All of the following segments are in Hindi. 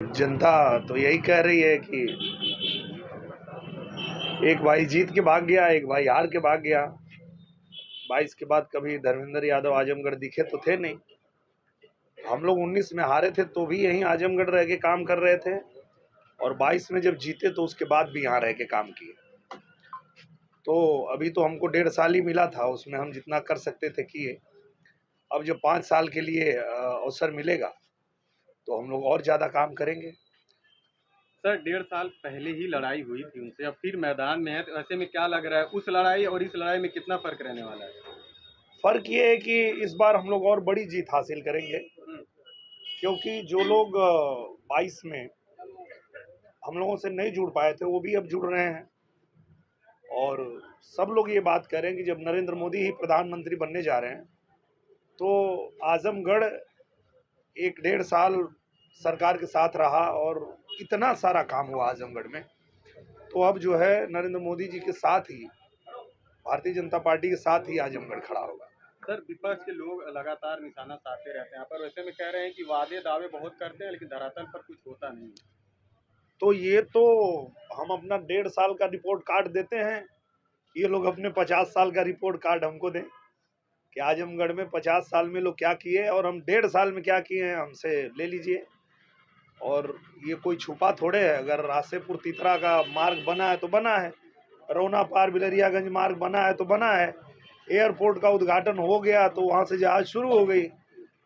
जनता तो यही कह रही है कि एक भाई जीत के भाग गया, एक भाई हार के भाग गया। 22 के बाद कभी धर्मेंद्र यादव आजमगढ़ दिखे तो थे नहीं। हम लोग 19 में हारे थे तो भी यहीं आजमगढ़ रह के काम कर रहे थे, और 22 में जब जीते तो उसके बाद भी यहाँ रह के काम किए। तो अभी तो हमको 1.5 साल ही मिला था, उसमें हम जितना कर सकते थे किए। अब जब 5 साल के लिए अवसर मिलेगा तो हम लोग और ज़्यादा काम करेंगे। सर 1.5 साल पहले ही लड़ाई हुई थी उनसे, अब फिर मैदान में है, तो ऐसे में क्या लग रहा है उस लड़ाई और इस लड़ाई में कितना फर्क रहने वाला है? फर्क ये है कि इस बार हम लोग और बड़ी जीत हासिल करेंगे, क्योंकि जो लोग 22 में हम लोगों से नहीं जुड़ पाए थे वो भी अब जुड़ रहे हैं। और सब लोग ये बात कर रहे हैं कि जब नरेंद्र मोदी ही प्रधानमंत्री बनने जा रहे हैं तो आजमगढ़ 1.5 साल सरकार के साथ रहा और इतना सारा काम हुआ आजमगढ़ में, तो अब जो है नरेंद्र मोदी जी के साथ ही, भारतीय जनता पार्टी के साथ ही आजमगढ़ खड़ा होगा। सर विपक्ष के लोग लगातार निशाना साधते रहते हैं यहाँ पर, वैसे में कह रहे हैं कि वादे दावे बहुत करते हैं लेकिन धरातल पर कुछ होता नहीं। तो ये तो हम अपना 1.5 साल का रिपोर्ट कार्ड देते हैं, ये लोग अपने 50 साल का रिपोर्ट कार्ड हमको दें कि आजमगढ़ में 50 साल में लोग क्या किए और हम 1.5 साल में क्या किए हैं, हमसे ले लीजिए। और ये कोई छुपा थोड़े है। अगर रासेपुर तितरा का मार्ग बना है तो बना है, रौना पार बिलरियागंज मार्ग बना है तो बना है, एयरपोर्ट का उद्घाटन हो गया तो वहाँ से जहाज शुरू हो गई,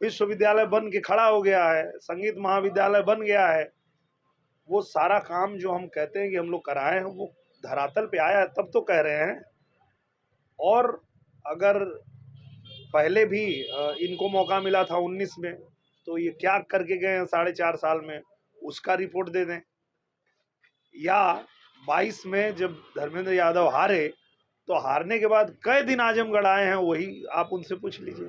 विश्वविद्यालय बन के खड़ा हो गया है, संगीत महाविद्यालय बन गया है। वो सारा काम जो हम कहते हैं कि हम लोग कराए हैं वो धरातल पे आया है तब तो कह रहे हैं। और अगर पहले भी इनको मौका मिला था 19 में तो ये क्या करके गए हैं 4.5 साल में, उसका रिपोर्ट दे दें। या 22 में जब धर्मेंद्र यादव हारे तो हारने के बाद कई दिन आजमगढ़ आए हैं, वही आप उनसे पूछ लीजिए।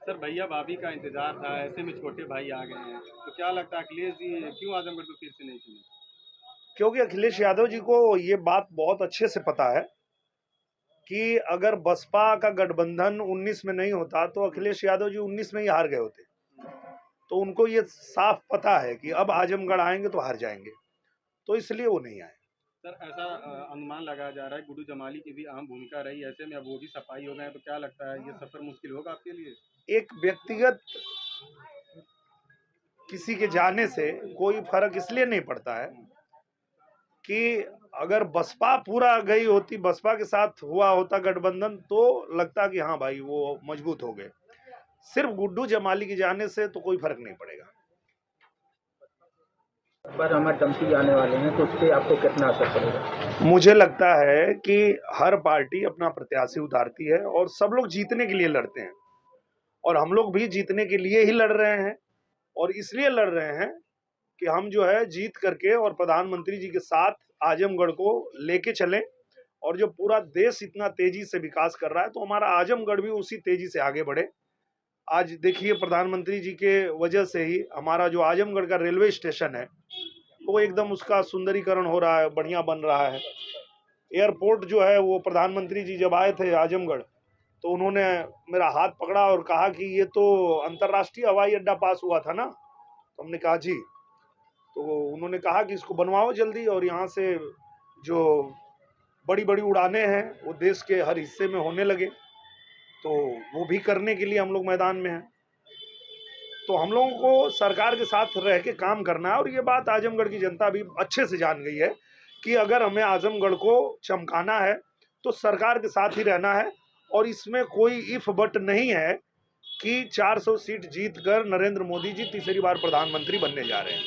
सर भैया भाभी का इंतजार था, ऐसे में छोटे भाई आ गए हैं, तो क्या लगता है अखिलेश जी क्यों आजमगढ़ को फिर से नहीं चुने? क्योंकि अखिलेश यादव जी को ये बात बहुत अच्छे से पता है कि अगर बसपा का गठबंधन 19 में नहीं होता तो अखिलेश यादव जी 19 में ही हार गए होते। तो उनको ये साफ पता है कि अब आजमगढ़ आएंगे तो हार जाएंगे, तो इसलिए वो नहीं आए। सर ऐसा अनुमान लगाया जा रहा है गुड्डू जमाली की भी अहम भूमिका रही, ऐसे में अब वो भी सफाई हो गए हैं, तो क्या लगता है ये सफर मुश्किल होगा आपके लिए? एक व्यक्तिगत किसी के जाने से कोई फर्क इसलिए नहीं पड़ता है कि अगर बसपा पूरा गई होती, बसपा के साथ हुआ होता गठबंधन, तो लगता कि हाँ भाई वो मजबूत हो गए। सिर्फ गुड्डू जमाली के जाने से तो कोई फर्क नहीं पड़ेगा। पर हमारे डम्पी आने वाले हैं तो उससे आपको कितना असर पड़ेगा? मुझे लगता है कि हर पार्टी अपना प्रत्याशी उतारती है और सब लोग जीतने के लिए लड़ते हैं, और हम लोग भी जीतने के लिए ही लड़ रहे हैं। और इसलिए लड़ रहे हैं कि हम जो है जीत करके और प्रधानमंत्री जी के साथ आजमगढ़ को लेके चलें। और जो पूरा देश इतना तेजी से विकास कर रहा है तो हमारा आजमगढ़ भी उसी तेजी से आगे बढ़े। आज देखिए प्रधानमंत्री जी के वजह से ही हमारा जो आजमगढ़ का रेलवे स्टेशन है वो एकदम उसका सुंदरीकरण हो रहा है, बढ़िया बन रहा है। एयरपोर्ट जो है वो प्रधानमंत्री जी जब आए थे आजमगढ़ तो उन्होंने मेरा हाथ पकड़ा और कहा कि ये तो अंतर्राष्ट्रीय हवाई अड्डा पास हुआ था ना। तो हमने कहा जी। तो उन्होंने कहा कि इसको बनवाओ जल्दी, और यहाँ से जो बड़ी बड़ी उड़ानें हैं वो देश के हर हिस्से में होने लगे, तो वो भी करने के लिए हम लोग मैदान में हैं। तो हम लोगों को सरकार के साथ रह के काम करना है, और ये बात आजमगढ़ की जनता भी अच्छे से जान गई है कि अगर हमें आजमगढ़ को चमकाना है तो सरकार के साथ ही रहना है। और इसमें कोई इफ बट नहीं है कि 400 सीट जीतकर नरेंद्र मोदी जी तीसरी बार प्रधानमंत्री बनने जा रहे हैं।